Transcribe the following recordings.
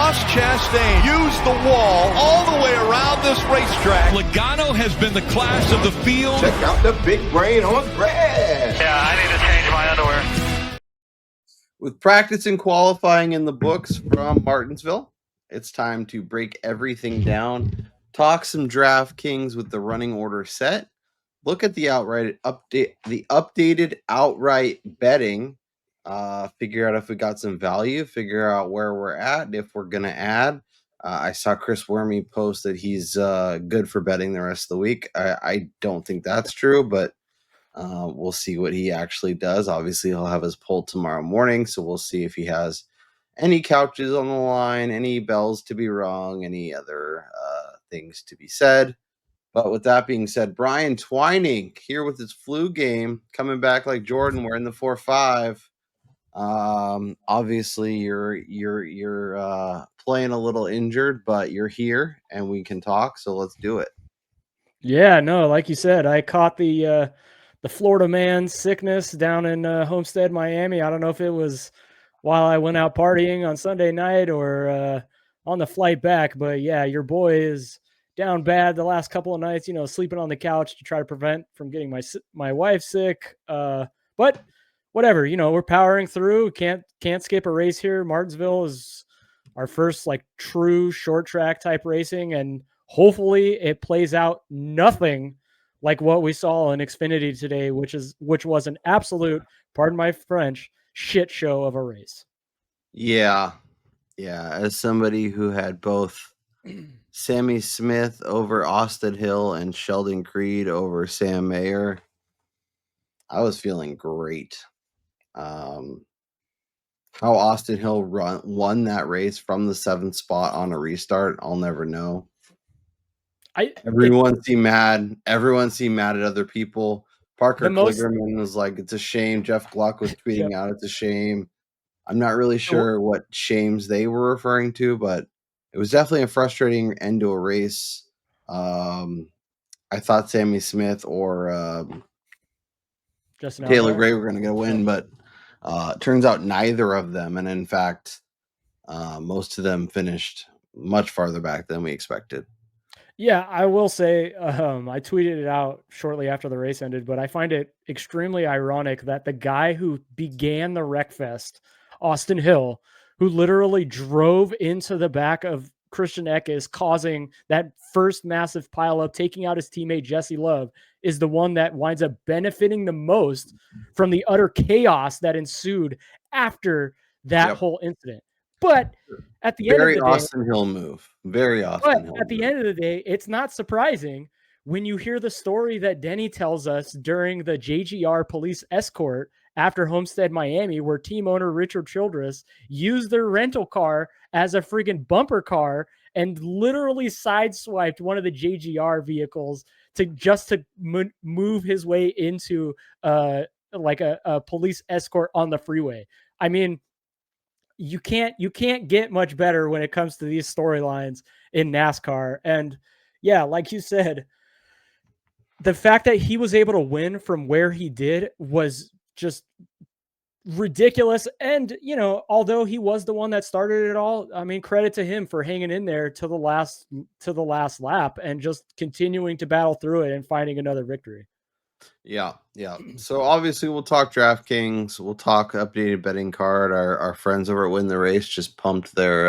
Ross Chastain used the wall all the way around this racetrack. Logano has been the class of the field. Check out the big brain on grass. Yeah, I need to change my underwear. With practice and qualifying in the books from Martinsville, it's time to break everything down, talk some DraftKings with the running order set, look at the updated outright betting, figure out if we got some value, figure out where we're at, if we're going to add. I saw Chris Wormy post that he's good for betting the rest of the week. I don't think that's true, but we'll see what he actually does. Obviously, he'll have his poll tomorrow morning, so we'll see if he has any couches on the line, any bells to be rung, any other things to be said. But with that being said, Brian Twining here with his flu game, coming back like Jordan. We're in the 4-5. Obviously, you're playing a little injured, but you're here and we can talk. So let's do it. Yeah, no, like you said, I caught the Florida man sickness down in Homestead, Miami. I don't know if it was while I went out partying on Sunday night or on the flight back, but yeah, your boy is down bad the last couple of nights, sleeping on the couch to try to prevent from getting my wife sick. But whatever, we're powering through. Can't skip a race here. Martinsville is our first true short track type racing, and hopefully it plays out nothing like what we saw in Xfinity today, which was an absolute, pardon my French, shit show of a race. Yeah. As somebody who had both Sammy Smith over Austin Hill and Sheldon Creed over Sam Mayer, I was feeling great. How Austin Hill won that race from the 7th spot on a restart, I'll never know. Everyone seemed mad. Everyone seemed mad at other people. Parker Kligerman was like, it's a shame. Jeff Gluck was tweeting out, it's a shame. I'm not really sure what shames they were referring to, but it was definitely a frustrating end to a race. I thought Sammy Smith or Taylor Gray were going to get a win, but it turns out neither of them. And in fact, most of them finished much farther back than we expected. Yeah, I will say, I tweeted it out shortly after the race ended, but I find it extremely ironic that the guy who began the Wreckfest, Austin Hill, who literally drove into the back of Christian Eckes, causing that first massive pileup, taking out his teammate Jesse Love, is the one that winds up benefiting the most from the utter chaos that ensued after that whole incident. But at the end of the day, Austin Hill move. Very Austin Hill. At the end of the day, it's not surprising when you hear the story that Denny tells us during the JGR police escort after Homestead, Miami, where team owner Richard Childress used their rental car as a freaking bumper car and literally sideswiped one of the JGR vehicles to move his way into a police escort on the freeway. I mean, you can't get much better when it comes to these storylines in NASCAR. And yeah, like you said, the fact that he was able to win from where he did was just ridiculous. And, although he was the one that started it all, I mean, credit to him for hanging in there to the last lap and just continuing to battle through it and finding another victory. Yeah. So obviously we'll talk DraftKings. We'll talk updated betting card. Our friends over at Win the Race just pumped their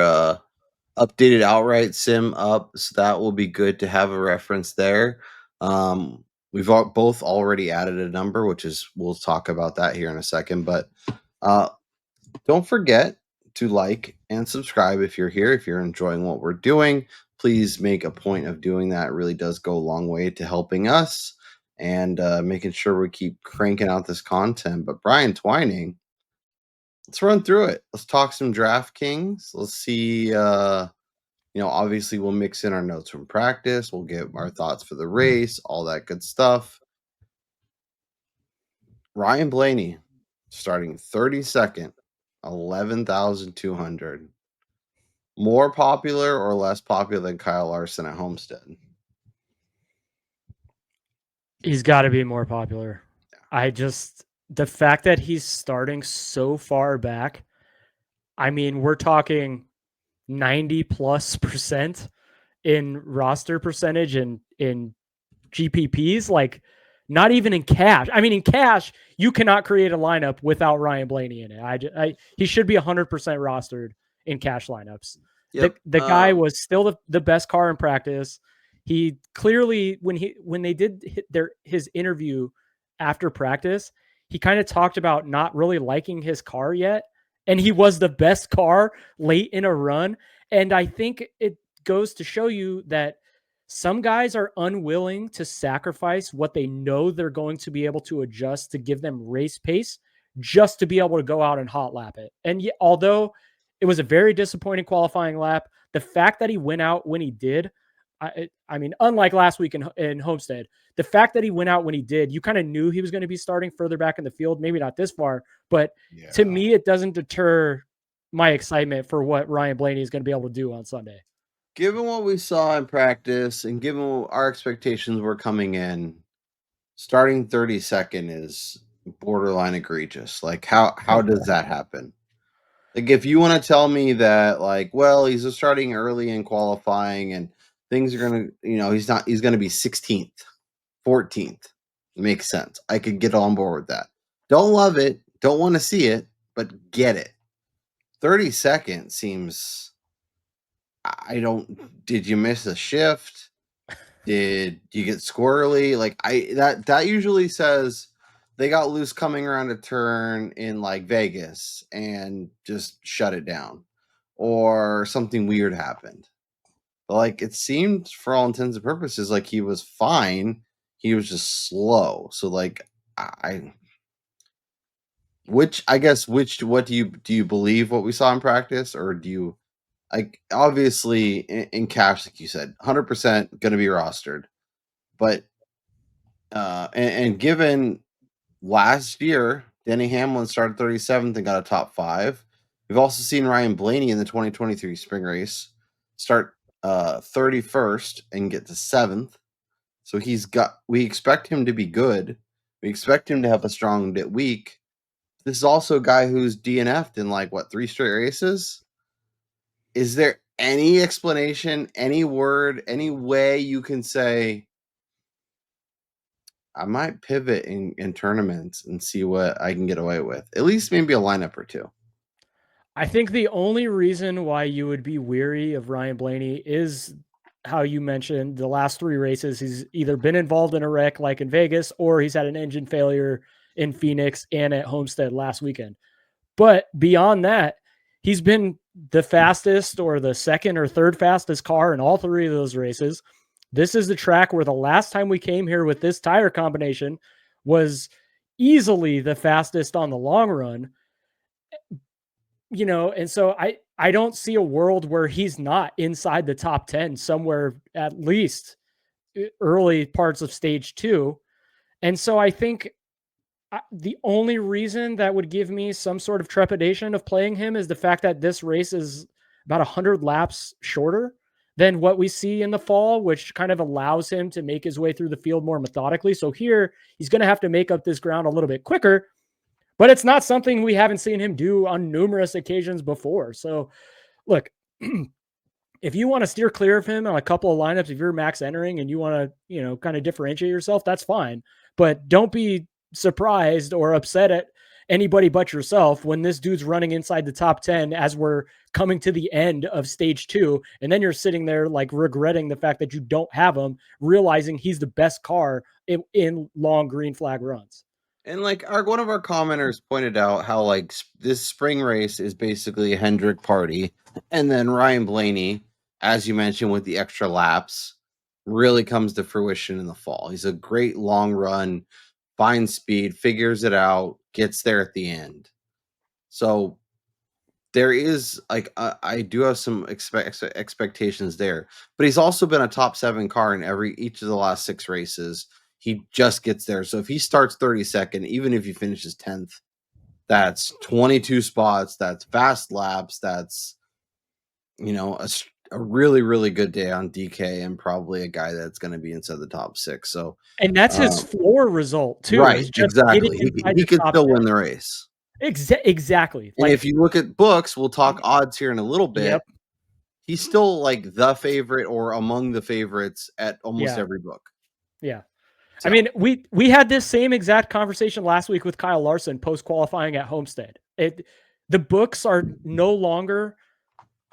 updated outright sim up. So that will be good to have a reference there. We've both already added a number, we'll talk about that here in a second. But don't forget to like and subscribe if you're here. If you're enjoying what we're doing, please make a point of doing that. It really does go a long way to helping us and making sure we keep cranking out this content. But Brian Twining, let's run through it. Let's talk some DraftKings. Let's see. Obviously we'll mix in our notes from practice. We'll get our thoughts for the race, all that good stuff. Ryan Blaney starting 32nd, 11,200. More popular or less popular than Kyle Larson at Homestead? He's got to be more popular. The fact that he's starting so far back, I mean, we're talking 90+% in roster percentage and in GPPs, like not even in cash. I mean, in cash, you cannot create a lineup without Ryan Blaney in it. He should be 100% rostered in cash lineups. Yep. The guy was still the best car in practice. He clearly, when they did his interview after practice, he kind of talked about not really liking his car yet. And he was the best car late in a run. And I think it goes to show you that some guys are unwilling to sacrifice what they know they're going to be able to adjust to give them race pace just to be able to go out and hot lap it. And yet, although it was a very disappointing qualifying lap, the fact that he went out when he did, I mean, unlike last week in Homestead, the fact that he went out when he did, you kind of knew he was going to be starting further back in the field, maybe not this far, but to me, it doesn't deter my excitement for what Ryan Blaney is going to be able to do on Sunday. Given what we saw in practice and given what our expectations were coming in, starting 32nd is borderline egregious. Like, how does that happen? Like, if you want to tell me that, like, well, he's starting early in qualifying and things are going to, he's going to be 16th, 14th. Makes sense. I could get on board with that. Don't love it. Don't want to see it, but get it. 32nd seems... did you miss a shift? Did you get squirrely? Like that usually says they got loose coming around a turn in like Vegas and just shut it down, or something weird happened. But like it seemed for all intents and purposes like he was fine. He was just slow. So like what do you believe what we saw in practice, or do you? Like, obviously, in cash, like you said, 100% going to be rostered. But, and given last year, Denny Hamlin started 37th and got a top 5. We've also seen Ryan Blaney in the 2023 spring race start 31st and get to 7th. So we expect him to be good. We expect him to have a strong week. This is also a guy who's DNF'd in 3 straight races. Is there any explanation, any word, any way you can say, I might pivot in tournaments and see what I can get away with? At least maybe a lineup or two. I think the only reason why you would be weary of Ryan Blaney is how you mentioned the last 3 races. He's either been involved in a wreck like in Vegas, or he's had an engine failure in Phoenix and at Homestead last weekend. But beyond that, he's been the fastest or the second or third fastest car in all 3 of those races. This is the track where the last time we came here with this tire combination was easily the fastest on the long run. And so I don't see a world where he's not inside the top 10 somewhere, at least early parts of stage 2. And so I think the only reason that would give me some sort of trepidation of playing him is the fact that this race is about 100 laps shorter than what we see in the fall, which kind of allows him to make his way through the field more methodically. So here he's going to have to make up this ground a little bit quicker, but it's not something we haven't seen him do on numerous occasions before. So look, if you want to steer clear of him on a couple of lineups, if you're max entering and you want to, kind of differentiate yourself, that's fine, but don't be surprised or upset at anybody but yourself when this dude's running inside the top 10 as we're coming to the end of stage 2. And then you're sitting there regretting the fact that you don't have him, realizing he's the best car in long green flag runs. And one of our commenters pointed out how this spring race is basically a Hendrick party. And then Ryan Blaney, as you mentioned, with the extra laps, really comes to fruition in the fall. He's a great long run, finds speed, figures it out, gets there at the end. So there is I do have some expectations there, but he's also been a top 7 car in each of the last 6 races. He just gets there. So if he starts 32nd, even if he finishes 10th, that's 22 spots. That's fast laps. That's, a really, really good day on DK and probably a guy that's going to be inside the top 6. So, and that's his floor result too. Right. Exactly. He could still win the race. Exactly. And if you look at books, we'll talk odds here in a little bit. Yep. he's still like the favorite or among the favorites at almost every book. Yeah. So. I mean, we had this same exact conversation last week with Kyle Larson post qualifying at Homestead. The books are no longer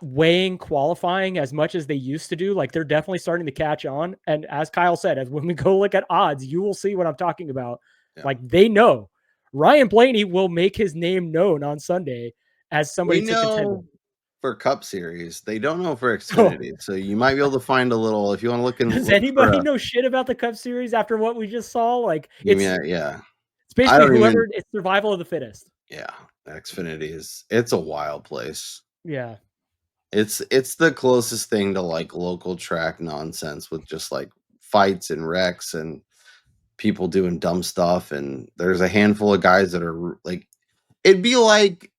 weighing qualifying as much as they used to do. Like they're definitely starting to catch on. And as Kyle said, as when we go look at odds, you will see what I'm talking about. Yeah. Like they know Ryan Blaney will make his name known on Sunday as somebody to contend with. For Cup Series, they don't know for Xfinity, so you might be able to find a little if you want to look in. Does anybody know shit about the Cup Series after what we just saw? Like it's basically it's survival of the fittest. Yeah, Xfinity it's a wild place. Yeah, it's the closest thing to like local track nonsense with just like fights and wrecks and people doing dumb stuff, and there's a handful of guys that are like. It'd be like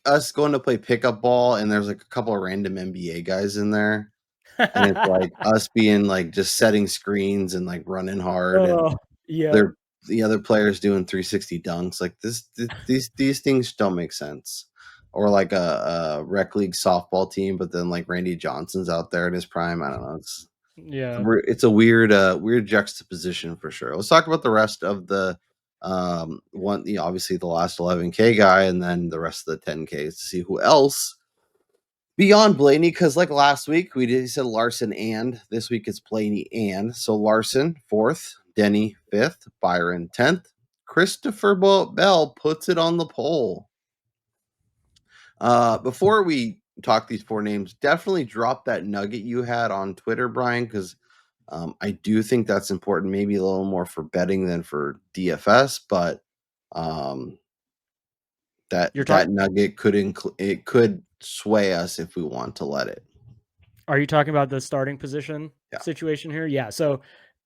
us going to play pickup ball, and there's like a couple of random NBA guys in there, and it's like us being like just setting screens and like running hard, and they're the other players doing 360 dunks. Like these things don't make sense. Or like a rec league softball team, but then like Randy Johnson's out there in his prime. I don't know. It's a weird juxtaposition for sure. Let's talk about the rest of the. Obviously the last 11K guy, and then the rest of the 10Ks to see who else beyond Blaney. Because like last week we said Larson, and this week it's Blaney and. So Larson 4th, Denny 5th, Byron 10th, Christopher Bell puts it on the pole. Before we talk these 4 names, definitely drop that nugget you had on Twitter, Brian, because I do think that's important, maybe a little more for betting than for DFS, but that nugget could sway us if we want to let it. Are you talking about the starting position situation here? Yeah. So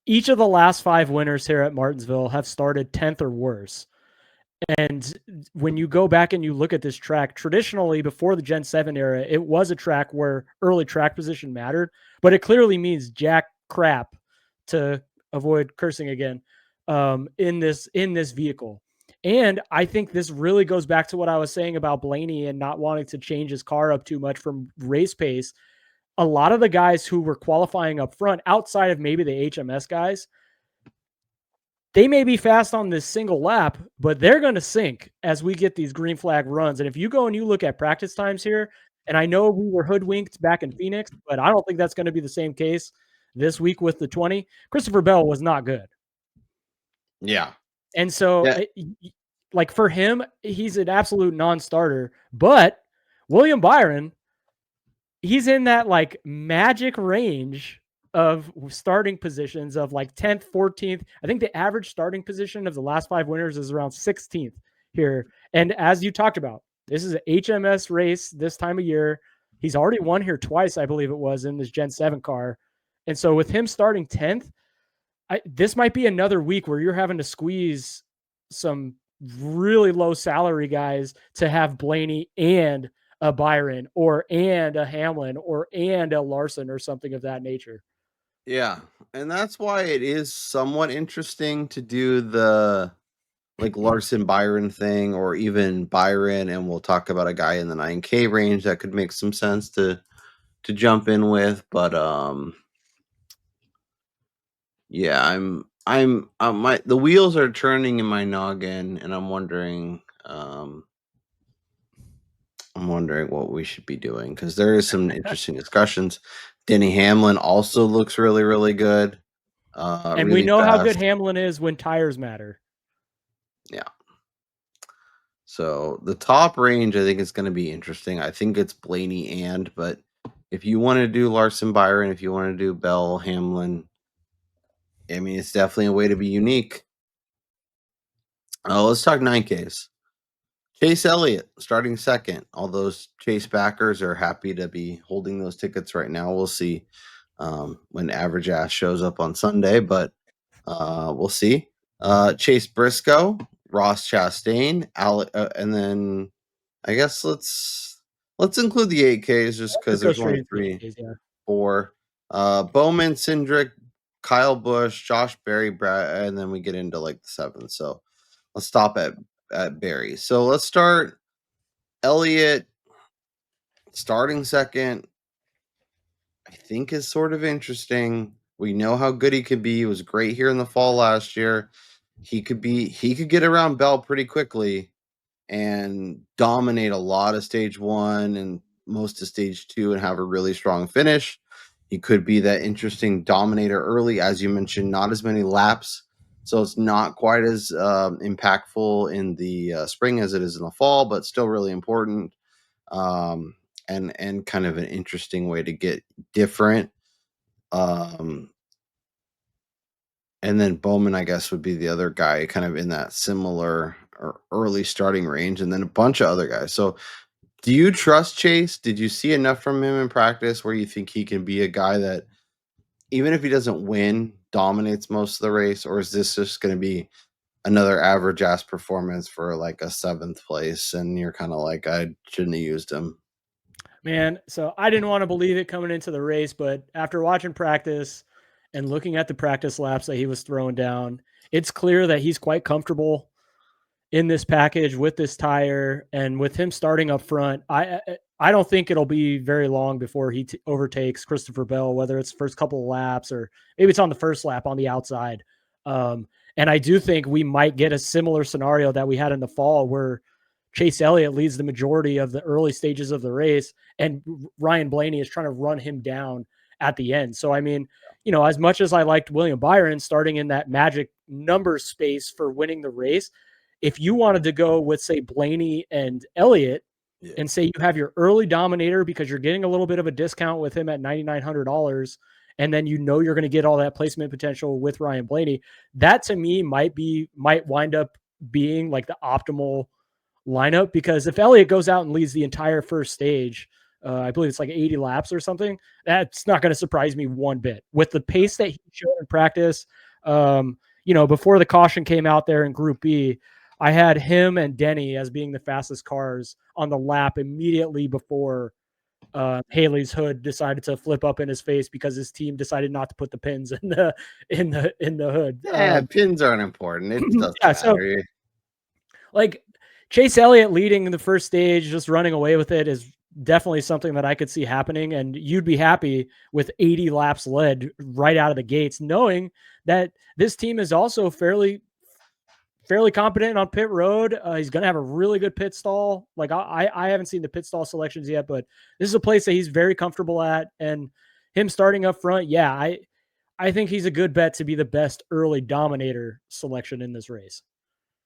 each of the last 5 winners here at Martinsville have started 10th or worse. And when you go back and you look at this track, traditionally before the Gen 7 era, it was a track where early track position mattered, but it clearly means jack crap, to avoid cursing again, in this vehicle. And I think this really goes back to what I was saying about Blaney and not wanting to change his car up too much from race pace. A lot of the guys who were qualifying up front, outside of maybe the HMS guys, they may be fast on this single lap, but they're going to sink as we get these green flag runs. And if you go and you look at practice times here, and I know we were hoodwinked back in Phoenix, but I don't think that's going to be the same case this week with the 20. Christopher Bell was not good. Yeah. And so, like for him, he's an absolute non-starter. But William Byron, he's in that like magic range of starting positions of like 10th, 14th. I think the average starting position of the last 5 winners is around 16th here. And as you talked about, this is an HMS race this time of year. He's already won here twice, I believe it was, in this Gen 7 car. And so with him starting 10th, this might be another week where you're having to squeeze some really low salary guys to have Blaney and a Byron and a Hamlin and a Larson or something of that nature. Yeah. And that's why it is somewhat interesting to do the like Larson Byron thing, or even Byron. And we'll talk about a guy in the 9K range that could make some sense to jump in with. But, yeah, the wheels are turning in my noggin, and I'm wondering what we should be doing, because there is some interesting discussions. Denny Hamlin also looks really, really good. And really we know fast. How good Hamlin is when tires matter. Yeah. So the top range, I think, is going to be interesting. I think it's Blaney but if you want to do Larson Byron, if you want to do Bell Hamlin, I mean, it's definitely a way to be unique. Let's talk 9Ks. Chase Elliott starting 2nd. All those Chase backers are happy to be holding those tickets right now. We'll see when Average Ass shows up on Sunday, but we'll see. Chase Briscoe, Ross Chastain, and then I guess let's include the 8Ks just because there's only 4. Bowman, Cindric, Kyle Busch, Josh Berry, Brad, and then we get into like the 7th. So let's stop at Berry. So let's start Elliott starting 2nd. I think is sort of interesting. We know how good he could be. He was great here in the fall last year. He could get around Bell pretty quickly and dominate a lot of stage 1 and most of stage 2 and have a really strong finish. He could be that interesting dominator early, as you mentioned, not as many laps. So it's not quite as impactful in the spring as it is in the fall, but still really important. And kind of an interesting way to get different. And then Bowman, I guess, would be the other guy kind of in that similar or early starting range, and then a bunch of other guys. So do you trust Chase? Did you see enough from him in practice where you think he can be a guy that, even if he doesn't win, dominates most of the race? Or is this just going to be another average ass performance for like a 7th place and you're kind of like, I shouldn't have used him? Man, so I didn't want to believe it coming into the race, but after watching practice and looking at the practice laps that he was throwing down, it's clear that he's quite comfortable in this package with this tire, and with him starting up front. I don't think it'll be very long before he overtakes Christopher Bell, whether it's first couple of laps or maybe it's on the first lap on the outside. And I do think we might get a similar scenario that we had in the fall where Chase Elliott leads the majority of the early stages of the race, and Ryan Blaney is trying to run him down at the end. So, I mean, as much as I liked William Byron starting in that magic number space for winning the race, if you wanted to go with, say, Blaney and Elliott, and say you have your early dominator because you're getting a little bit of a discount with him at $9,900, and then you're going to get all that placement potential with Ryan Blaney, that to me might wind up being like the optimal lineup. Because if Elliott goes out and leads the entire first stage, I believe it's like 80 laps or something, that's not going to surprise me one bit. With the pace that he showed in practice, before the caution came out there in Group B, I had him and Denny as being the fastest cars on the lap immediately before Haley's hood decided to flip up in his face because his team decided not to put the pins in the hood. Yeah, pins aren't important. It doesn't Yeah, matter. so, like, Chase Elliott leading the first stage, just running away with it, is definitely something that I could see happening. And you'd be happy with 80 laps led right out of the gates, knowing that this team is also fairly competent on pit road. He's going to have a really good pit stall. Like, I haven't seen the pit stall selections yet, but this is a place that he's very comfortable at. And him starting up front, yeah, I think he's a good bet to be the best early dominator selection in this race.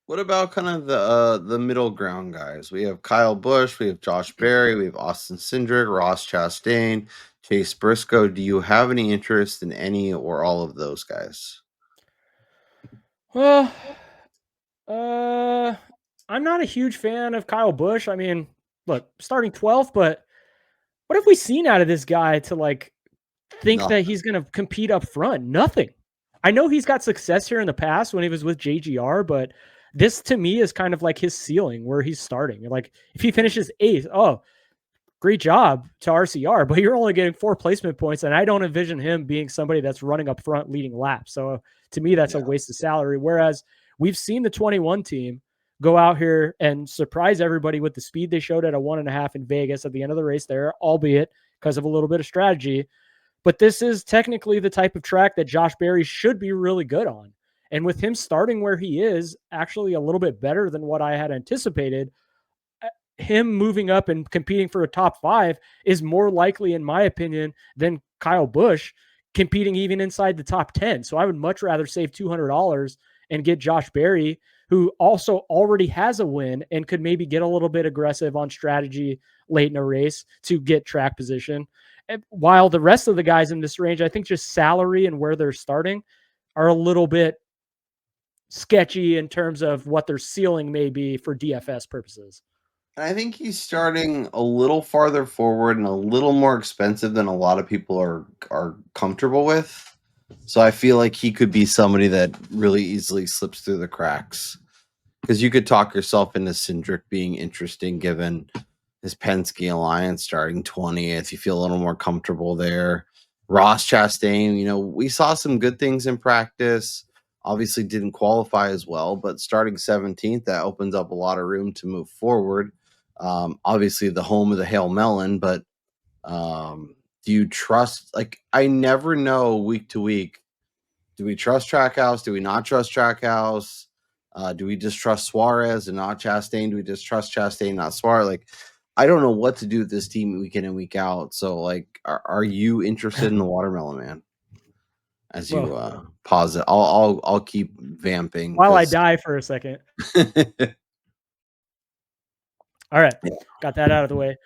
What about kind of the middle ground guys? We have Kyle Busch, we have Josh Berry, we have Austin Cindric, Ross Chastain, Chase Briscoe. Do you have any interest in any or all of those guys? Well, I'm not a huge fan of Kyle Busch. I mean, look, starting 12th, but what have we seen out of this guy to think that he's going to compete up front? Nothing. I know he's got success here in the past when he was with JGR, but this to me is kind of like his ceiling where he's starting. Like, if he finishes 8th, oh, great job to RCR, but you're only getting 4 placement points. And I don't envision him being somebody that's running up front leading laps. So to me, that's a waste of salary. Whereas we've seen the 21 team go out here and surprise everybody with the speed they showed at a 1.5 in Vegas at the end of the race there, albeit because of a little bit of strategy. But this is technically the type of track that Josh Berry should be really good on. And with him starting where he is, actually a little bit better than what I had anticipated, him moving up and competing for a top 5 is more likely, in my opinion, than Kyle Busch competing even inside the top 10. So I would much rather save $200 and get Josh Berry, who also already has a win and could maybe get a little bit aggressive on strategy late in a race to get track position. And while the rest of the guys in this range, I think just salary and where they're starting are a little bit sketchy in terms of what their ceiling may be for DFS purposes. I think he's starting a little farther forward and a little more expensive than a lot of people are comfortable with. So I feel like he could be somebody that really easily slips through the cracks. Because you could talk yourself into Cindric being interesting given his Penske Alliance starting 20th. You feel a little more comfortable there. Ross Chastain, we saw some good things in practice. Obviously didn't qualify as well, but starting 17th, that opens up a lot of room to move forward. Obviously the home of the Hail Melon, but do you trust? Like, I never know week to week. Do we trust Trackhouse? Do we not trust Trackhouse? Do we just trust Suarez and not Chastain? Do we just trust Chastain, not Suarez? Like, I don't know what to do with this team week in and week out. So, like, are you interested in the Watermelon Man? As you pause it, I'll keep vamping while I die for a second. All right, got that out of the way.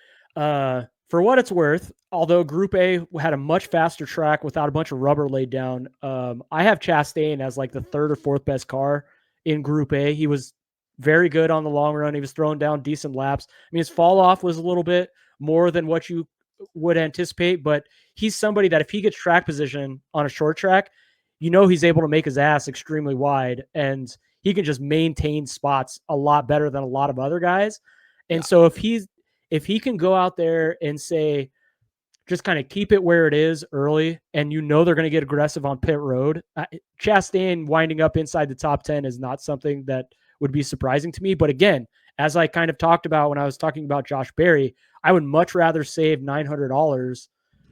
For what it's worth, although Group A had a much faster track without a bunch of rubber laid down, I have Chastain as like the third or fourth best car in Group A. He was very good on the long run. He was throwing down decent laps. I mean, his fall off was a little bit more than what you would anticipate, but he's somebody that if he gets track position on a short track, he's able to make his ass extremely wide, and he can just maintain spots a lot better than a lot of other guys. And so if he can go out there and say, just kind of keep it where it is early, and they're going to get aggressive on pit road, Chastain winding up inside the top 10 is not something that would be surprising to me. But again, as I kind of talked about when I was talking about Josh Berry, I would much rather save $900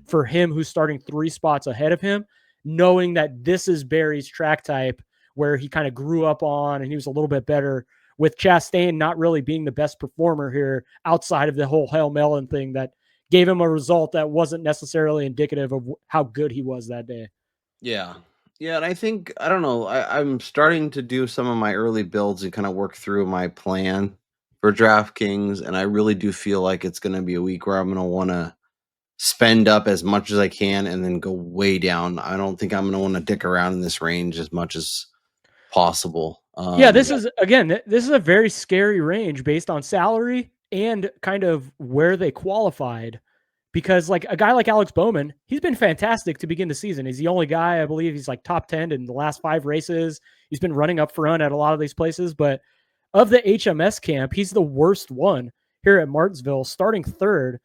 for him who's starting 3 spots ahead of him, knowing that this is Berry's track type where he kind of grew up on and he was a little bit better, with Chastain not really being the best performer here outside of the whole Hail Melon thing that gave him a result that wasn't necessarily indicative of how good he was that day. Yeah. Yeah. And I think, I don't know, I'm starting to do some of my early builds and kind of work through my plan for DraftKings. And I really do feel like it's going to be a week where I'm going to want to spend up as much as I can and then go way down. I don't think I'm going to want to dick around in this range as much as possible. This is a very scary range based on salary and kind of where they qualified, because like a guy like Alex Bowman, he's been fantastic to begin the season. He's the only guy, I believe he's like top 10 in the last 5 races. He's been running up front at a lot of these places, but of the HMS camp, he's the worst one here at Martinsville, starting third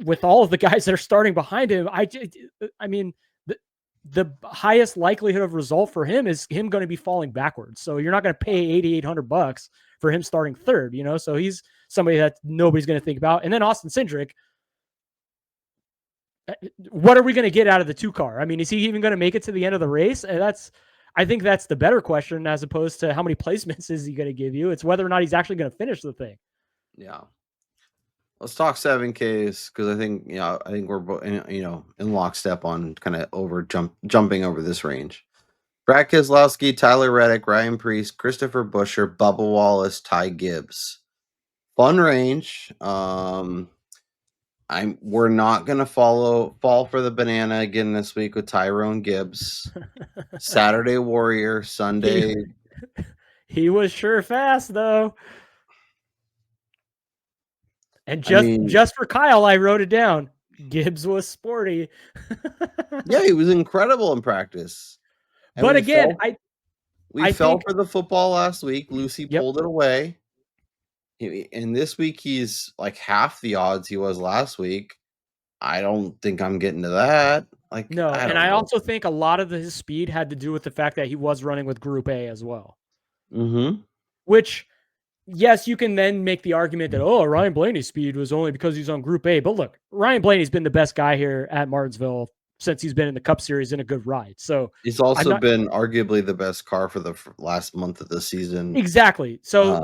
with all of the guys that are starting behind him. I mean, the highest likelihood of result for him is him going to be falling backwards. So you're not going to pay $8,800 for him starting third, So he's somebody that nobody's going to think about. And then Austin Cindric, what are we going to get out of the 2 car? I mean, is he even going to make it to the end of the race? And I think that's the better question, as opposed to how many placements is he going to give you. It's whether or not he's actually going to finish the thing. Yeah. Let's talk 7Ks, because I think we're both in lockstep on kind of jumping over this range. Brad Keselowski, Tyler Reddick, Ryan Preece, Christopher Buescher, Bubba Wallace, Ty Gibbs. Fun range. We're not gonna fall for the banana again this week with Tyrone Gibbs. Saturday Warrior, Sunday. He was sure fast though. And just for Kyle, I wrote it down. Gibbs was sporty. Yeah, he was incredible in practice. And but again, we fell for the football last week. Lucy pulled it away. And this week he's like half the odds he was last week. I don't think I'm getting to that. No, I also think a lot of his speed had to do with the fact that he was running with Group A as well. Mm-hmm. Which, yes, you can then make the argument that, Ryan Blaney's speed was only because he's on Group A. But look, Ryan Blaney's been the best guy here at Martinsville since he's been in the Cup Series in a good ride. So he's also been arguably the best car for the last month of the season. Exactly. So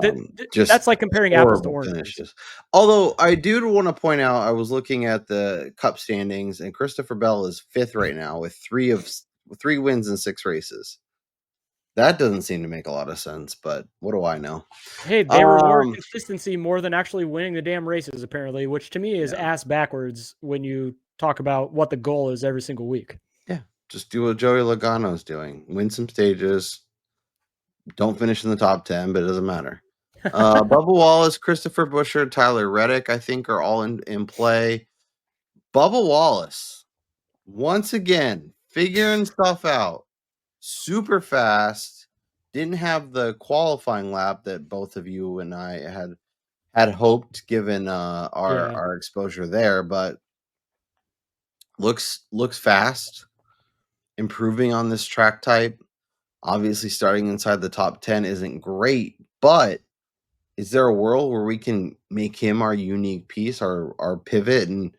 that's like comparing apples to oranges. Finishes. Although I do want to point out, I was looking at the Cup standings, and Christopher Bell is 5th right now with 3 wins in 6 races. That doesn't seem to make a lot of sense, but what do I know? Hey, they reward consistency more than actually winning the damn races, apparently, which to me is ass backwards when you talk about what the goal is every single week. Yeah, just do what Joey Logano's doing. Win some stages. Don't finish in the top 10, but it doesn't matter. Bubba Wallace, Christopher Buescher, Tyler Reddick, I think, are all in play. Bubba Wallace, once again, figuring stuff out. Super fast. Didn't have the qualifying lap that both of you and I had hoped, given our exposure there, but looks fast, improving on this track type. Obviously, starting inside the top 10 isn't great, but is there a world where we can make him our unique piece, our pivot, and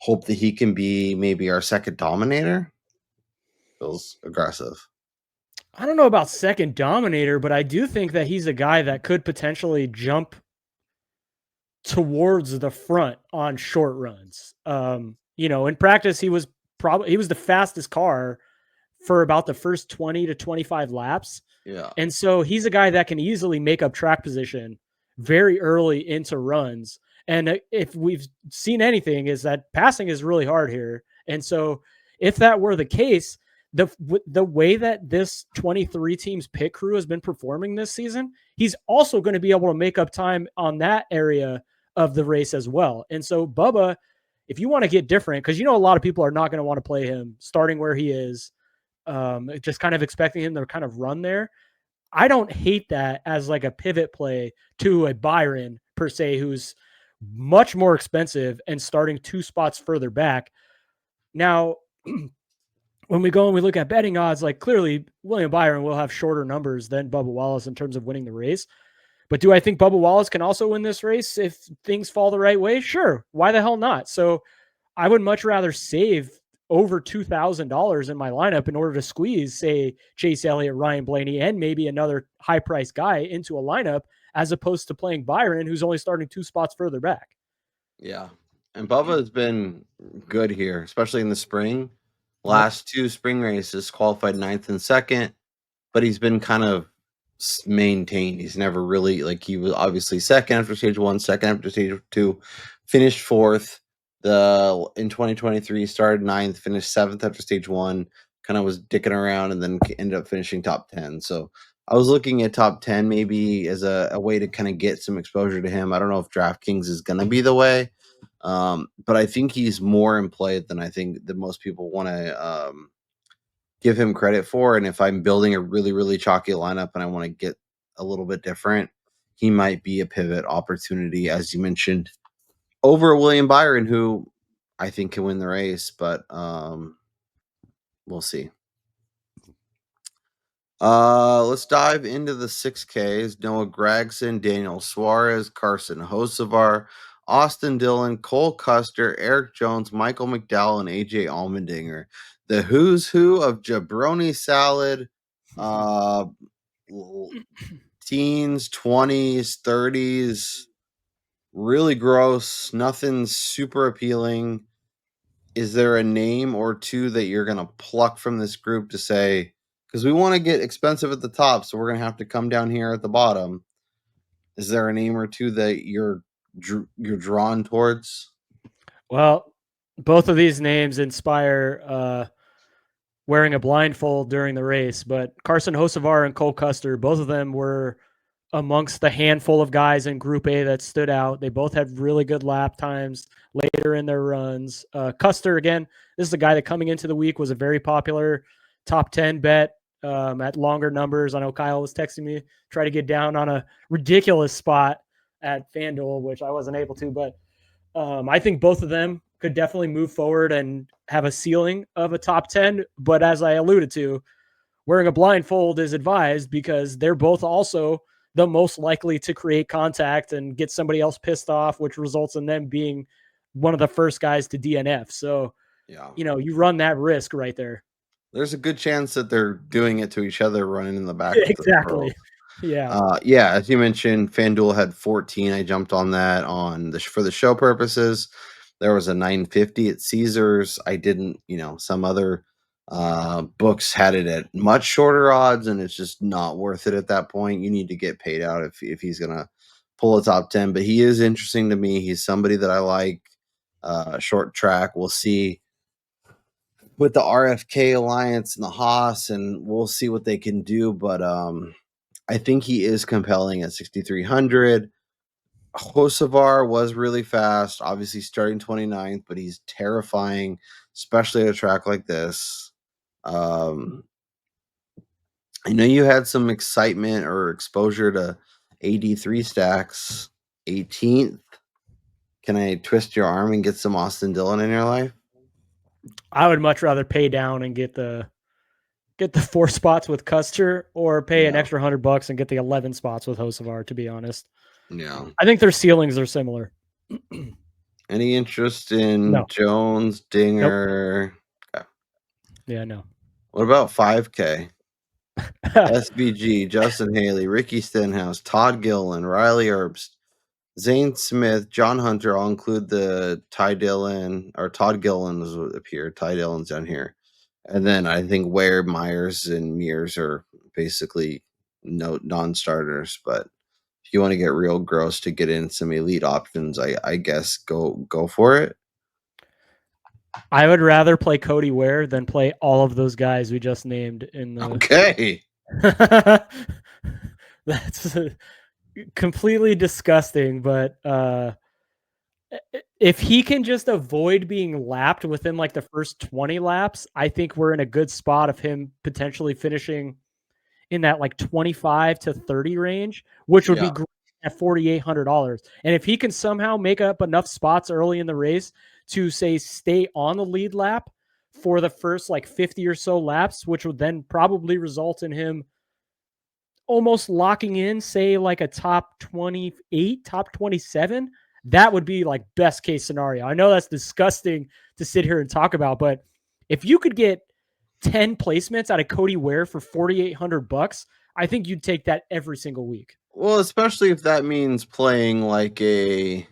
hope that he can be maybe our second Dominator. Feels aggressive. I don't know about second Dominator, but I do think that he's a guy that could potentially jump towards the front on short runs. In practice, he was the fastest car for about the first 20 to 25 laps. Yeah. And so he's a guy that can easily make up track position very early into runs. And if we've seen anything, is that passing is really hard here. And so if that were the case, the way that this 23 teams pit crew has been performing this season, he's also going to be able to make up time on that area of the race as well. And so Bubba, if you want to get different, because a lot of people are not going to want to play him starting where he is, just kind of expecting him to kind of run there. I don't hate that as like a pivot play to a Byron per se, who's much more expensive and starting 2 spots further back. Now, when we go and we look at betting odds, like clearly William Byron will have shorter numbers than Bubba Wallace in terms of winning the race. But do I think Bubba Wallace can also win this race if things fall the right way? Sure. Why the hell not? So I would much rather save over $2,000 in my lineup in order to squeeze, say, Chase Elliott, Ryan Blaney, and maybe another high-priced guy into a lineup, as opposed to playing Byron, who's only starting 2 spots further back. Yeah. And Bubba has been good here, especially in the spring. Last 2 spring races, qualified 9th and 2nd, but he's been kind of maintained. He's never really, like, he was obviously second after stage 1, second after stage 2, finished 4th. In 2023, started 9th, finished 7th after stage 1, kind of was dicking around, and then ended up finishing top 10. So I was looking at top 10 maybe as a way to kind of get some exposure to him. I don't know if DraftKings is going to be the way, but I think he's more in play than I think that most people want to give him credit for. And if I'm building a really, really chalky lineup and I want to get a little bit different, he might be a pivot opportunity, as you mentioned, over William Byron, who I think can win the race, but we'll see. Let's dive into the 6Ks. Noah Gragson, Daniel Suarez, Carson Hocevar, Austin Dillon, Cole Custer, Eric Jones, Michael McDowell, and AJ Allmendinger. The who's who of jabroni salad, teens, 20s, 30s, really gross, nothing super appealing. Is there a name or two that you're going to pluck from this group to say, because we want to get expensive at the top, so we're going to have to come down here at the bottom? Is there a name or two that you're drawn towards? Well, both of these names inspire wearing a blindfold during the race, but Carson Hocevar and Cole Custer, both of them were amongst the handful of guys in Group A that stood out. They both had really good lap times later in their runs. Custer, again, this is a guy that coming into the week was a very popular top 10 bet at longer numbers. I know Kyle was texting me, try to get down on a ridiculous spot at FanDuel, which I wasn't able to, but I think both of them could definitely move forward and have a ceiling of a top 10. But as I alluded to, wearing a blindfold is advised because they're both also the most likely to create contact and get somebody else pissed off, which results in them being one of the first guys to DNF. So, yeah, you run that risk right there. There's a good chance that they're doing it to each other, running in the back. Exactly. Yeah. As you mentioned, FanDuel had 14. I jumped on that for the show purposes. There was a 950 at Caesars. I didn't, some other books had it at much shorter odds, and it's just not worth it at that point. You need to get paid out if he's going to pull a top 10, but he is interesting to me. He's somebody that I like. Short track. We'll see with the RFK Alliance and the Haas, and we'll see what they can do. But I think he is compelling at 6,300. Hocevar was really fast, obviously starting 29th, but he's terrifying, especially at a track like this. I know you had some excitement or exposure to AD3 stacks, 18th. Can I twist your arm and get some Austin Dillon in your life? I would much rather pay down and get the 4 spots with Custer, or pay an extra $100 and get the 11 spots with Hocevar, to be honest. Yeah. I think their ceilings are similar. Any interest in No. Jones, Dinger? Okay. Yeah, no. What about 5K? SBG, Justin Haley, Ricky Stenhouse, Todd Gillen, Riley Herbst, Zane Smith, John Hunter. I'll include the Ty Dillon or Todd Gillen is up here. Ty Dillon's down here. And then I think Ware, Myers, and Mears are basically non-starters. But if you want to get real gross to get in some elite options, I guess go for it. I would rather play Cody Ware than play all of those guys we just named in the. Okay. That's completely disgusting, but if he can just avoid being lapped within like the first 20 laps, I think we're in a good spot of him potentially finishing in that like 25 to 30 range, which would be great at $4,800. And if he can somehow make up enough spots early in the race to say stay on the lead lap for the first like 50 or so laps, which would then probably result in him almost locking in, say like a top 28, top 27, that would be like best case scenario. I know that's disgusting to sit here and talk about, but if you could get 10 placements out of Cody Ware for $4,800, I think you'd take that every single week. Well, especially if that means playing like a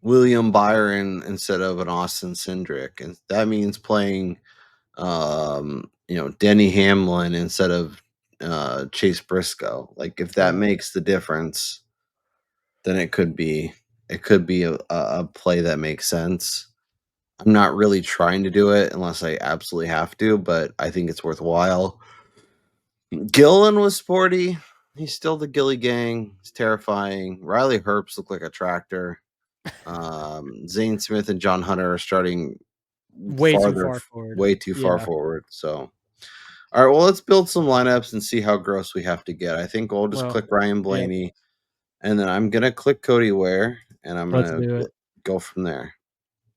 William Byron instead of an Austin Cindric, and that means playing Denny Hamlin instead of Chase Briscoe. Like if that makes the difference, then it could be a play that makes sense. I'm not really trying to do it unless I absolutely have to, but I think it's worthwhile. Gillen was sporty. He's still the Gilly gang. He's terrifying. Riley Herbst looked like a tractor. Zane Smith and John Hunter are starting way too far forward. Way too far forward. So, all right, well, let's build some lineups and see how gross we have to get. I think we'll just click Ryan Blaney, and then I'm going to click Cody Ware, and I'm going to go from there.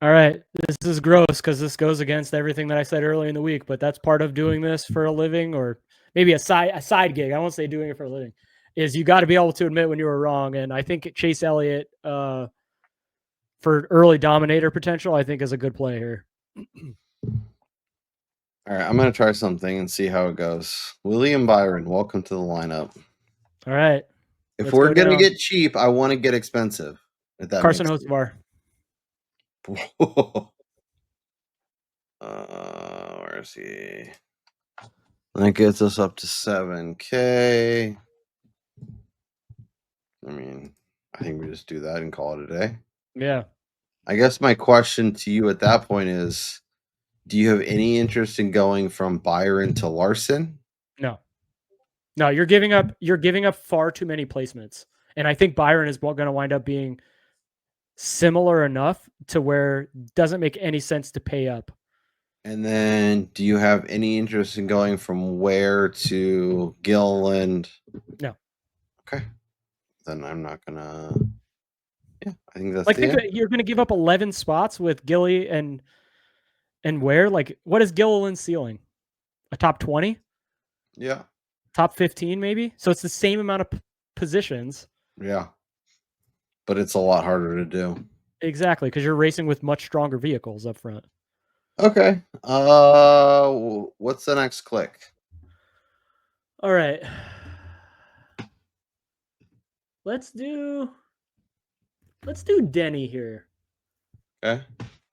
All right, this is gross because this goes against everything that I said earlier in the week, but that's part of doing this for a living, or maybe a side gig. I won't say doing it for a living. Is you got to be able to admit when you were wrong, and I think Chase Elliott for early Dominator potential, I think is a good play here. All right, I'm going to try something and see how it goes. William Byron, welcome to the lineup. All right. If we're going to get cheap, I want to get expensive. If that Carson Hocevar. Where is he? That gets us up to 7K. I mean, I think we just do that and call it a day. Yeah. I guess my question to you at that point is, do you have any interest in going from Byron to Larson? No, you're giving up far too many placements. And I think Byron is going to wind up being similar enough to where it doesn't make any sense to pay up. And then do you have any interest in going from Ware to Gilland? No. Okay. Then I'm not going to. Yeah, I think that's like you're going to give up 11 spots with Gilly and Ware. Like, what is Gilliland's ceiling? A top 20? Yeah. Top 15 maybe? So it's the same amount of positions. Yeah. But it's a lot harder to do. Exactly, because you're racing with much stronger vehicles up front. Okay. What's the next click? All right. Let's do Denny here. Okay.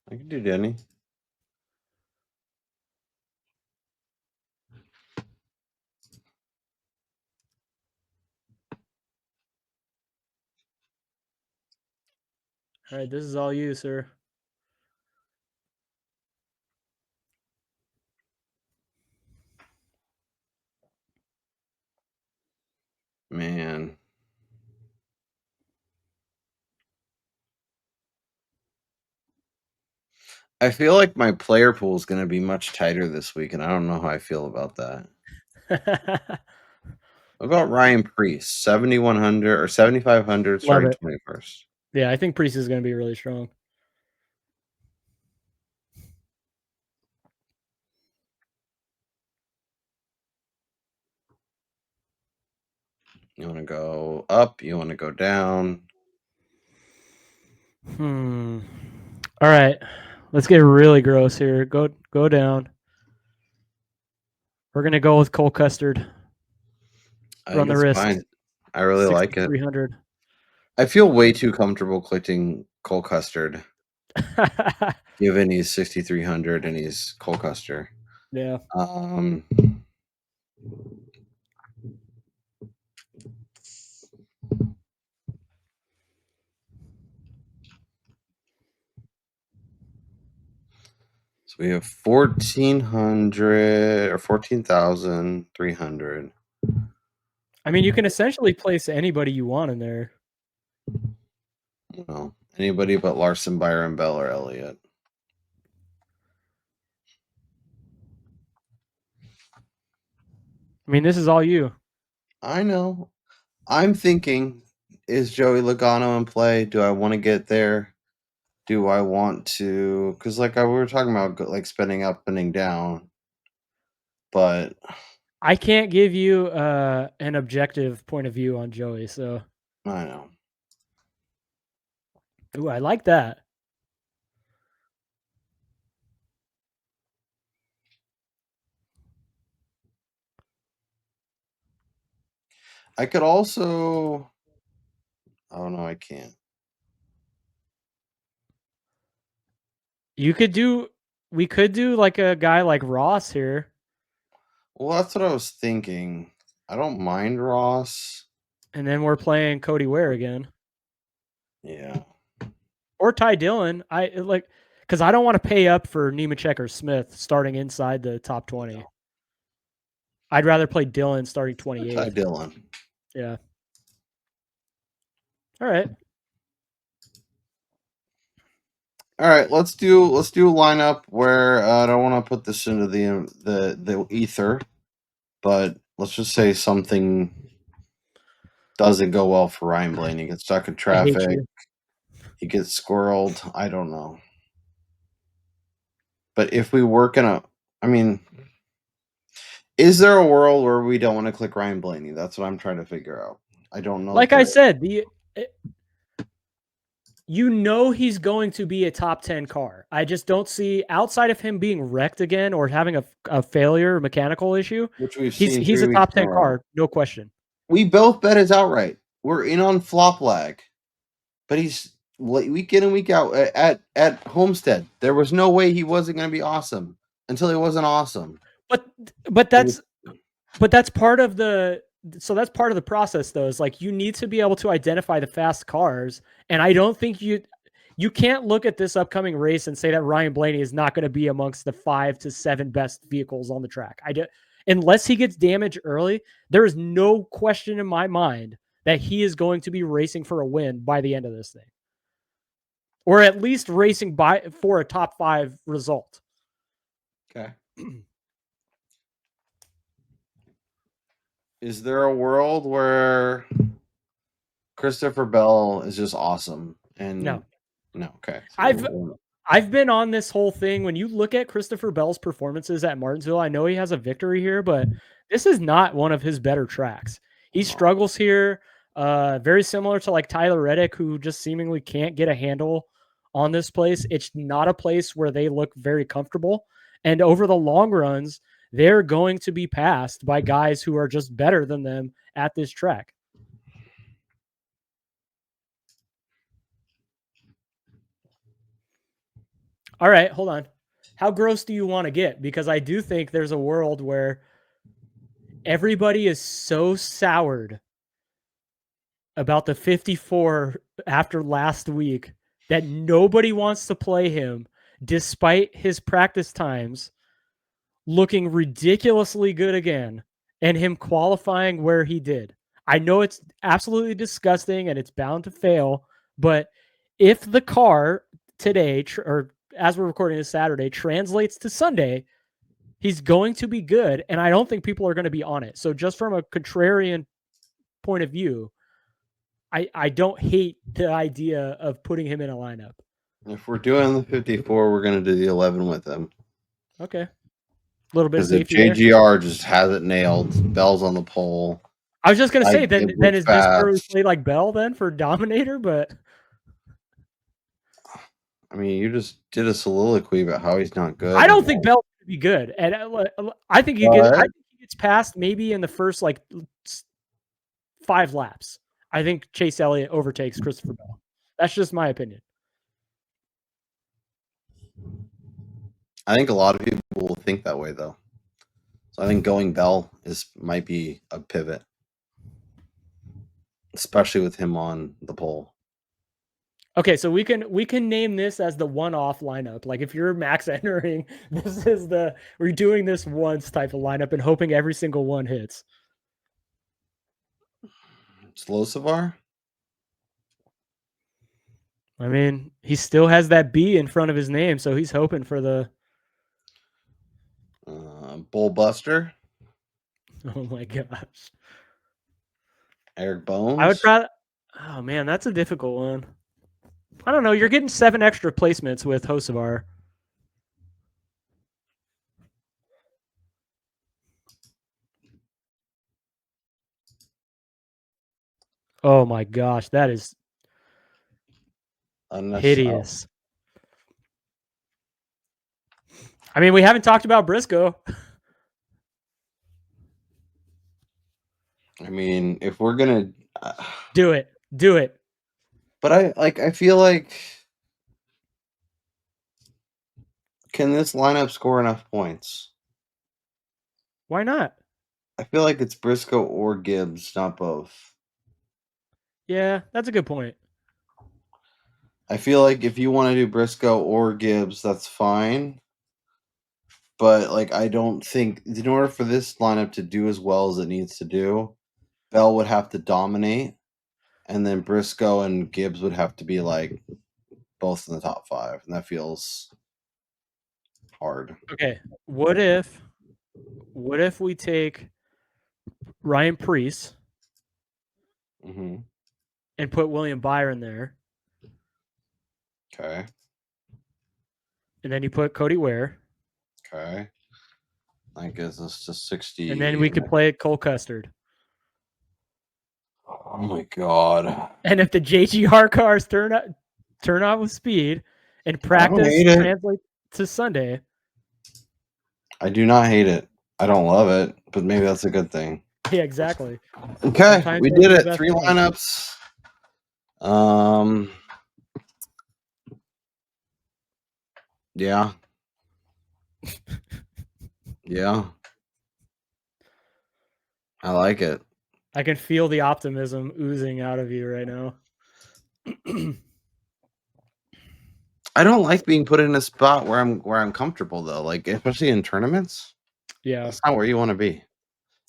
I can do Denny. All right, this is all you, sir. Man. I feel like my player pool is going to be much tighter this week, and I don't know how I feel about that. What about Ryan Priest? 7,100 or 7,500 starting 21st. Yeah, I think Priest is going to be really strong. You want to go up? You want to go down? All right, let's get really gross here. Go down. We're gonna go with Cole Custard. I Run think the it's risk. fine. I really like it. 6,300. I feel way too comfortable collecting Cole Custard, given he's 6,300 and he's Cole Custer. Yeah. So we have 1,400 or 14,300. I mean, you can essentially place anybody you want in there. Well, anybody but Larson, Byron, Bell, or Elliott. I mean, this is all you. I know. I'm thinking, is Joey Logano in play? Do I want to get there? Do I want to? Because we were talking about like spending up, spending down, but I can't give you an objective point of view on Joey, so. I know. Ooh, I like that. I could also. Oh no, I can't. We could do like a guy like Ross here. Well, that's what I was thinking. I don't mind Ross. And then we're playing Cody Ware again. Yeah. Or Ty Dillon. Because I don't want to pay up for Nemechek or Smith starting inside the top 20. No. I'd rather play Dillon starting 28. Ty Dillon. Yeah. All right. All right, let's do a lineup where I don't want to put this into the ether, but let's just say something doesn't go well for Ryan Blaney. He gets stuck in traffic. He gets squirreled. I don't know. But if we work is there a world where we don't want to click Ryan Blaney? That's what I'm trying to figure out. I don't know. Like I said, he's going to be a top 10 car. I just don't see, outside of him being wrecked again or having a failure mechanical issue, which we've seen. He's a top 10 car, no question. We both bet his outright. We're in on flop lag, but he's week in and week out at Homestead. There was no way he wasn't going to be awesome until he wasn't awesome. But that's part of the. So that's part of the process, though, is like you need to be able to identify the fast cars. And I don't think you can't look at this upcoming race and say that Ryan Blaney is not going to be amongst the 5 to 7 best vehicles on the track. Unless he gets damaged early, there is no question in my mind that he is going to be racing for a win by the end of this thing. Or at least racing for a top 5 result. Okay. Is there a world where Christopher Bell is just awesome? And no. Okay. So I've been on this whole thing. When you look at Christopher Bell's performances at Martinsville, I know he has a victory here, but this is not one of his better tracks. He struggles here. Very similar to like Tyler Reddick, who just seemingly can't get a handle on this place. It's not a place where they look very comfortable. And over the long runs, they're going to be passed by guys who are just better than them at this track. All right, hold on. How gross do you want to get? Because I do think there's a world where everybody is so soured about the 54 after last week that nobody wants to play him despite his practice times looking ridiculously good again and him qualifying where he did. I know it's absolutely disgusting and it's bound to fail, but if the car today, or as we're recording this Saturday, translates to Sunday, he's going to be good, and I don't think people are going to be on it. So just from a contrarian point of view, I don't hate the idea of putting him in a lineup. If we're doing the 54, we're going to do the 11 with him. Okay. A little bit of safety. Because if JGR just has it nailed, Bell's on the pole. I was just going to say, then is this where we play like Bell then for Dominator? But I mean, you just did a soliloquy about how he's not good. I don't think Bell's going to be good, and I think he gets past maybe in the first 5 laps. I think Chase Elliott overtakes Christopher Bell. That's just my opinion. I think a lot of people will think that way, though. So I think going Bell might be a pivot, especially with him on the pole. Okay, so we can name this as the one-off lineup. Like if you're max entering, this is we're doing this once type of lineup and hoping every single one hits. Slosavar? I mean, he still has that B in front of his name, so he's hoping for the Bullbuster. Oh my gosh. Eric Bones. I would probably. Oh man, that's a difficult one. I don't know. You're getting 7 extra placements with Hocevar. Oh my gosh, that is hideous. I mean, we haven't talked about Briscoe. I mean, if we're gonna do it. But I feel like, can this lineup score enough points? Why not? I feel like it's Briscoe or Gibbs, not both. Yeah, that's a good point. I feel like if you want to do Briscoe or Gibbs, that's fine. But I don't think in order for this lineup to do as well as it needs to do, Bell would have to dominate, and then Briscoe and Gibbs would have to be both in the top 5, and that feels hard. Okay, what if we take Ryan Preece and put William Byron there? Okay. And then you put Cody Ware. Okay. That gives us to 60. And then we could play Cole Custard. Oh my god. And if the JGR cars turn out with speed and practice translate to Sunday. I do not hate it. I don't love it, but maybe that's a good thing. Yeah, exactly. Okay, sometimes we did it. 3 lineups. Yeah. Yeah. I like it. I can feel the optimism oozing out of you right now. I don't like being put in a spot where I'm comfortable though, especially in tournaments. Yeah. That's not where you want to be.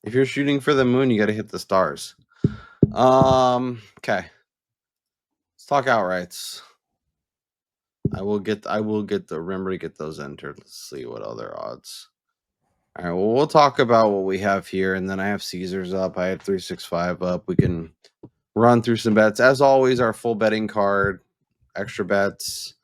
If you're shooting for the moon, you got to hit the stars. Okay. Let's talk outrights. I will remember to get those entered. Let's see what other odds. All right, well, we'll talk about what we have here, and then I have Caesars up. I had 365 up. We can run through some bets. As always, our full betting card, extra bets,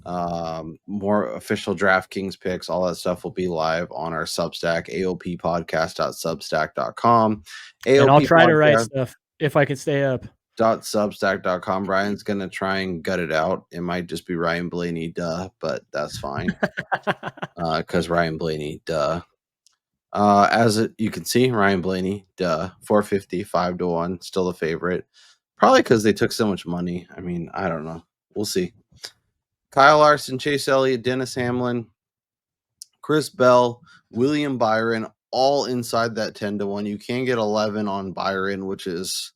more official DraftKings picks, all that stuff will be live on our Substack, aoppodcast.substack.com. And I'll try to write stuff if I can stay up. .substack.com. Brian's going to try and gut it out. It might just be Ryan Blaney, but that's fine. Because Ryan Blaney, you can see, Ryan Blaney, 450, 5-1, still the favorite. Probably because they took so much money. I mean, I don't know. We'll see. Kyle Larson, Chase Elliott, Dennis Hamlin, Chris Bell, William Byron, all inside that 10-1. You can get 11 on Byron, which is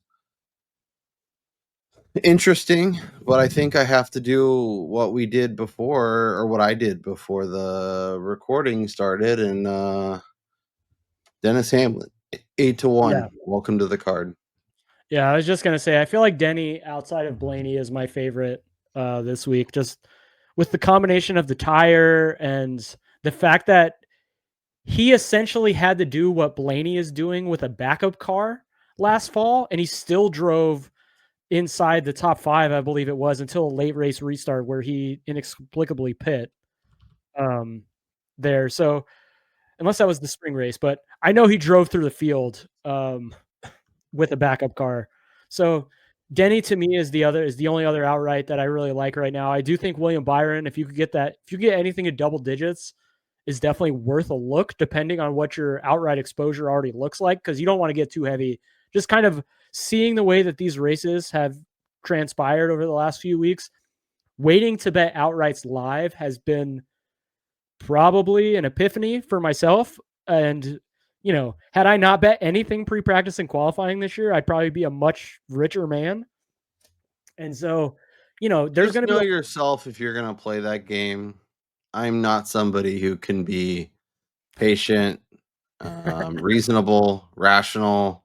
interesting, but I think I have to do what we did before, or what I did before the recording started, and Dennis Hamlin, 8-1. Yeah. Welcome to the card. Yeah, I was just gonna say, I feel like Denny outside of Blaney is my favorite this week, just with the combination of the tire and the fact that he essentially had to do what Blaney is doing with a backup car last fall, and he still drove inside the top 5, I believe it was, until a late race restart where he inexplicably pit there. So unless that was the spring race, but I know he drove through the field with a backup car. So Denny to me is the only other outright that I really like right now. I do think William Byron, if you get anything in double digits, is definitely worth a look, depending on what your outright exposure already looks like, because you don't want to get too heavy. Just kind of seeing the way that these races have transpired over the last few weeks, waiting to bet outrights live has been probably an epiphany for myself. And, had I not bet anything pre-practice and qualifying this year, I'd probably be a much richer man. And so, there's going to be yourself if you're going to play that game. I'm not somebody who can be patient, reasonable, rational.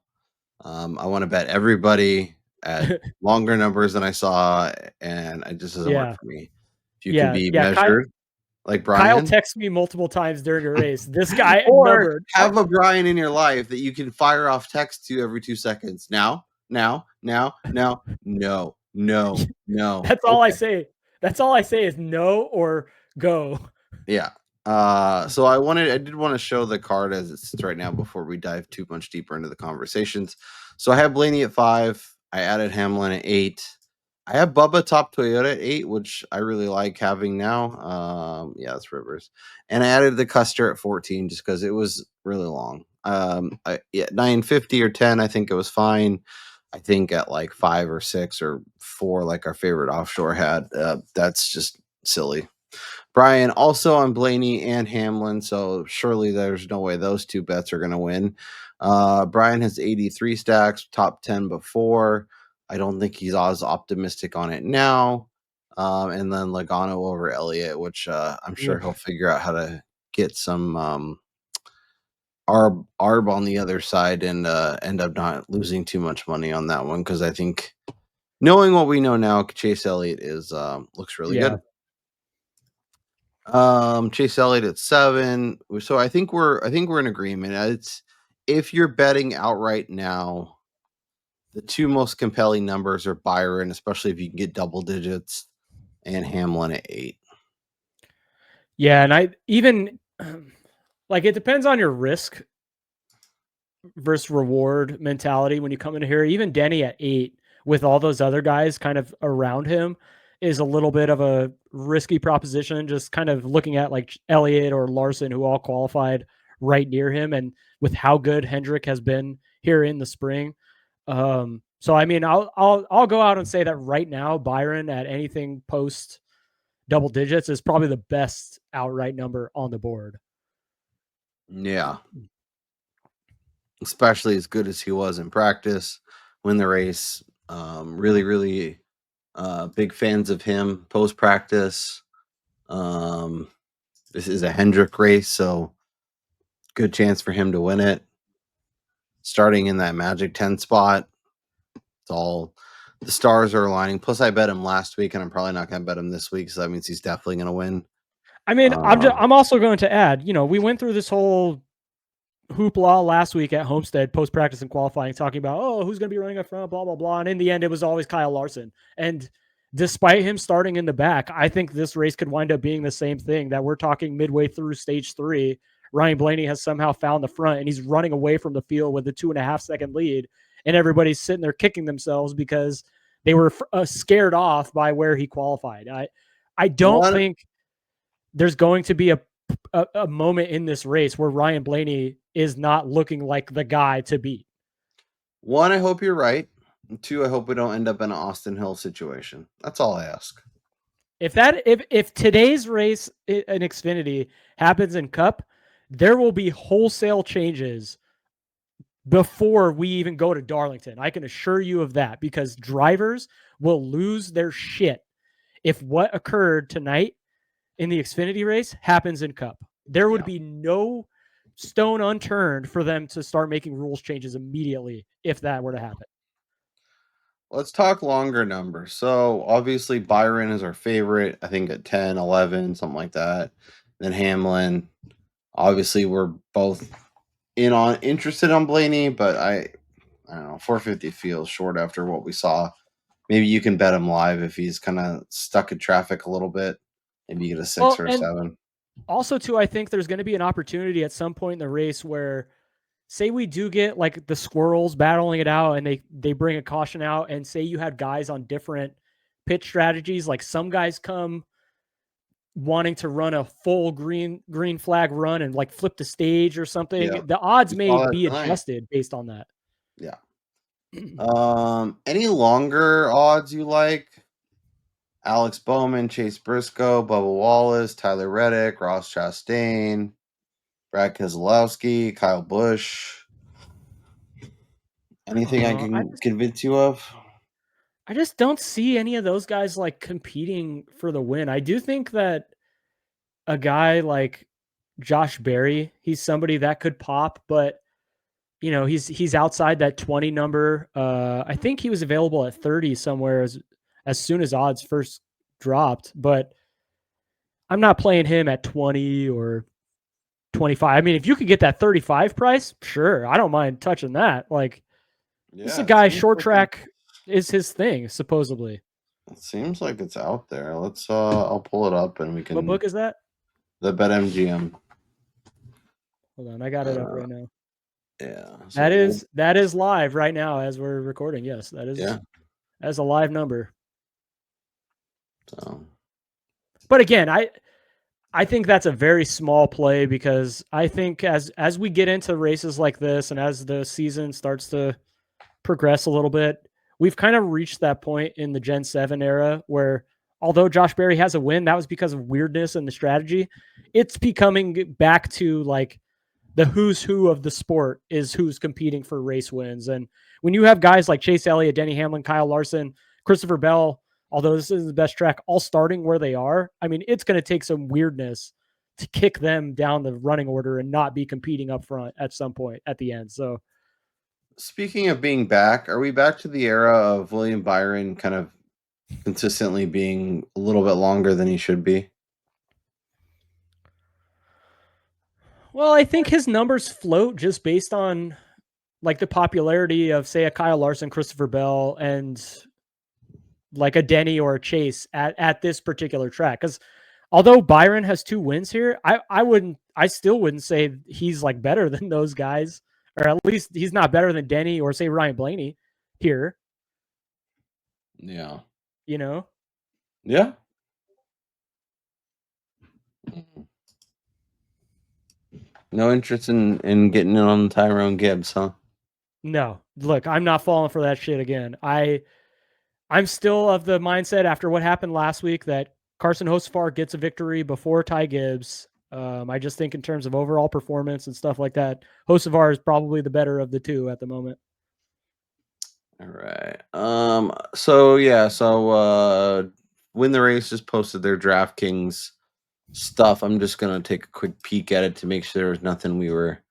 I want to bet everybody at longer numbers than I saw, and it just doesn't work for me. If you can be measured, like Brian. Kyle texts me multiple times during a race. This guy or have a Brian in your life that you can fire off text to every 2 seconds. Now, no. That's all I say. That's all I say is no or go. Yeah. So I did want to show the card as it sits right now before we dive too much deeper into the conversations. So I have Blaney at 5. I added Hamlin at 8. I have Bubba top Toyota at 8, which I really like having now. Yeah, that's Rivers. And I added the Custer at 14 just because it was really long. 950 or 10, I think it was fine. I think at like 5 or 6 or 4, like our favorite offshore had, that's just silly. Brian also on Blaney and Hamlin, so surely there's no way those two bets are going to win. Brian has 83 stacks, top 10 before. I don't think he's as optimistic on it now. And then Logano over Elliott, which I'm sure he'll figure out how to get some arb on the other side and end up not losing too much money on that one, because I think knowing what we know now, Chase Elliott is looks really good. Chase Elliott at 7. So I think we're in agreement. It's if you're betting outright now, the two most compelling numbers are Byron, especially if you can get double digits, and Hamlin at 8. Yeah, and I even it depends on your risk versus reward mentality when you come in here. Even Denny at 8 with all those other guys kind of around him is a little bit of a risky proposition, just kind of looking at like Elliott or Larson, who all qualified right near him, and with how good Hendrick has been here in the spring. So I mean, I'll go out and say that right now, Byron at anything post double digits is probably the best outright number on the board. Yeah. Especially as good as he was in practice, win the race. Really big fans of him post practice. This is a Hendrick race, so good chance for him to win it. Starting in that magic 10 spot, it's all the stars are aligning. Plus, I bet him last week, and I'm probably not going to bet him this week, so that means he's definitely going to win. I mean, I'm also going to add, we went through this whole hoopla last week at Homestead post practice and qualifying, talking about who's going to be running up front, blah blah blah, and in the end, it was always Kyle Larson. And despite him starting in the back, I think this race could wind up being the same thing. That we're talking midway through stage 3. Ryan Blaney has somehow found the front, and he's running away from the field with a 2.5 second lead, and everybody's sitting there kicking themselves because they were scared off by where he qualified. I don't think there's going to be a moment in this race where Ryan Blaney is not looking like the guy to beat. 1, I hope you're right. 2, I hope we don't end up in an Austin Hill situation. That's all I ask. If today's race in Xfinity happens in Cup, there will be wholesale changes before we even go to Darlington. I can assure you of that, because drivers will lose their shit if what occurred tonight in the Xfinity race happens in Cup. There would be no stone unturned for them to start making rules changes immediately if that were to happen. Let's talk longer numbers. So obviously Byron is our favorite, I think at 10, 11, something like that. Then Hamlin. Obviously we're both interested on Blaney, but I don't know, 450 feels short after what we saw. Maybe you can bet him live if he's kind of stuck in traffic a little bit. Maybe you get a 6 or a 7. Also, too, I think there's going to be an opportunity at some point in the race where say we do get like the squirrels battling it out and they bring a caution out, and say you had guys on different pitch strategies, like some guys come wanting to run a full green flag run and like flip the stage or something. Yeah. The odds We may saw that be tonight. adjusted based on that. Yeah. Any longer odds you like? Alex Bowman, Chase Briscoe, Bubba Wallace, Tyler Reddick, Ross Chastain, Brad Keselowski, Kyle Busch. Anything I can convince you of? I just don't see any of those guys like competing for the win. I do think that a guy like Josh Berry, he's somebody that could pop, but you know, he's outside that 20 number. I think he was available at 30 somewhere as soon as odds first dropped, but I'm not playing him at 20 or 25. I mean, if you could get that 35 price, sure, I don't mind touching that. Like, this is a guy, short track is his thing, supposedly. It seems like it's out there. Let's I'll pull it up and we can. What book is that? The BetMGM. Hold on, I got it up right now. Yeah. So that is live right now as we're recording. Yes, that is. Yeah. That's a live number. So, but again, I think that's a very small play, because I think as we get into races like this and as the season starts to progress a little bit, we've kind of reached that point in the Gen 7 era where, although Josh Berry has a win, that was because of weirdness in the strategy. It's becoming back to like the who's who of the sport is who's competing for race wins. And when you have guys like Chase Elliott, Denny Hamlin, Kyle Larson, Christopher Bell, although this isn't the best track, all starting where they are, I mean, it's going to take some weirdness to kick them down the running order and not be competing up front at some point at the end. So, speaking of being back, are we back to the era of William Byron kind of consistently being a little bit longer than he should be? Well, I think his numbers float just based on like the popularity of, say, a Kyle Larson, Christopher Bell, and like a Denny or a Chase at this particular track. Because although Byron has 2 wins here, I still wouldn't say he's like better than those guys, or at least he's not better than Denny or say Ryan Blaney here. Yeah. You know? Yeah. No interest in getting in on Tyrone Gibbs, huh? No. Look, I'm not falling for that shit again. I'm still of the mindset after what happened last week that Carson Hocevar gets a victory before Ty Gibbs. I just think in terms of overall performance and stuff like that, Hocevar is probably the better of the two at the moment. All right. So Win the Race just posted their DraftKings stuff. I'm just gonna take a quick peek at it to make sure there was nothing we were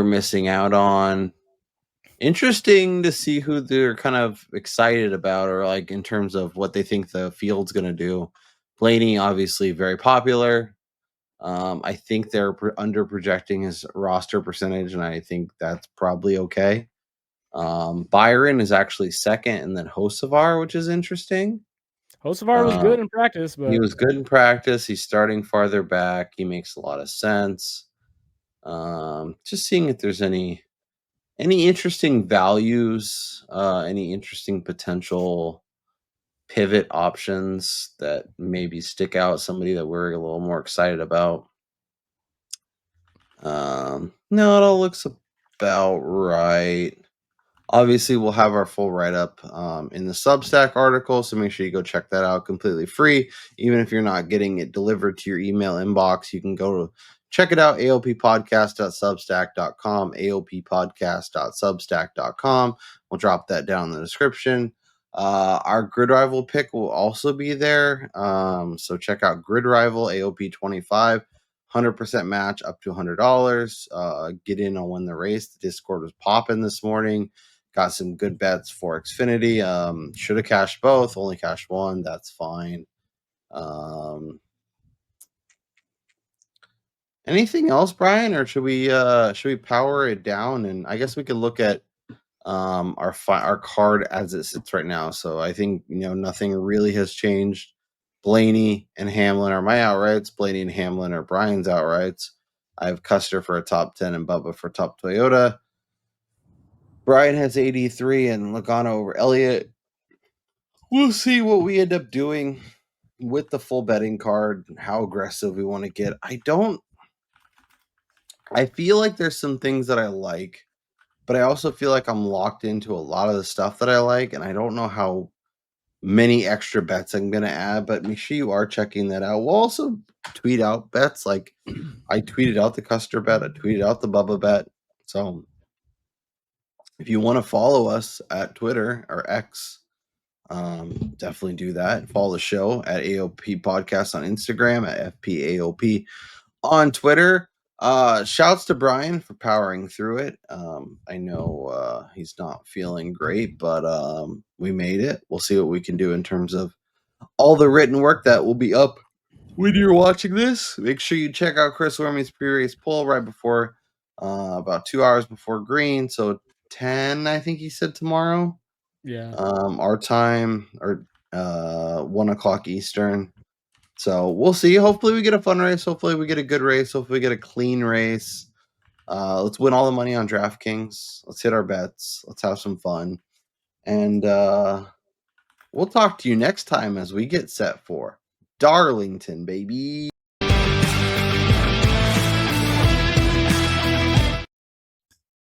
missing out on. Interesting to see who they're kind of excited about, or like in terms of what they think the field's gonna do. Blaney, obviously very popular. I think they're under projecting his roster percentage, and I think that's probably okay. Byron is actually second, and then Hocevar, which is interesting. Hocevar was good in practice, but he was good in practice. He's starting farther back. He makes a lot of sense. Just seeing if there's any interesting values, any interesting potential pivot options that maybe stick out, somebody that we're a little more excited about. No, it all looks about right. Obviously, we'll have our full write-up in the Substack article, so make sure you go check that out completely free. Even if you're not getting it delivered to your email inbox, you can go to check it out, aoppodcast.substack.com, aoppodcast.substack.com. We'll drop that down in the description. Our Grid Rival pick will also be there, so check out Grid Rival, AOP 25. 100% match up to $100. Get in on Win the Race. The Discord was popping this morning. Got some good bets for Xfinity. Should have cashed both. Only cashed one. That's fine. Anything else, Brian, or should we power it down? And I guess we could look at our card as it sits right now. So I think nothing really has changed. Blaney and Hamlin are my outrights. Blaney and Hamlin are Brian's outrights. I have Custer for a top 10 and Bubba for top Toyota. Brian has 83 and Logano over Elliott. We'll see what we end up doing with the full betting card and how aggressive we want to get. I feel like there's some things that I like, but I also feel like I'm locked into a lot of the stuff that I like, and I don't know how many extra bets I'm going to add, but make sure you are checking that out. We'll also tweet out bets. Like I tweeted out the Custer bet, I tweeted out the Bubba bet. So if you want to follow us at Twitter or X, definitely do that. Follow the show at AOP Podcast on Instagram, at FPAOP on Twitter. Shouts to Brian for powering through it. I know he's not feeling great, but we made it. We'll see what we can do in terms of all the written work that will be up when you're watching this. Make sure you check out Chris Wormy's pre-race poll right before about 2 hours before green. So 10, I think he said tomorrow. Yeah. Our time, or 1 o'clock Eastern. So we'll see. Hopefully we get a fun race. Hopefully we get a good race. Hopefully we get a clean race. Let's win all the money on DraftKings. Let's hit our bets. Let's have some fun. And we'll talk to you next time as we get set for Darlington, baby.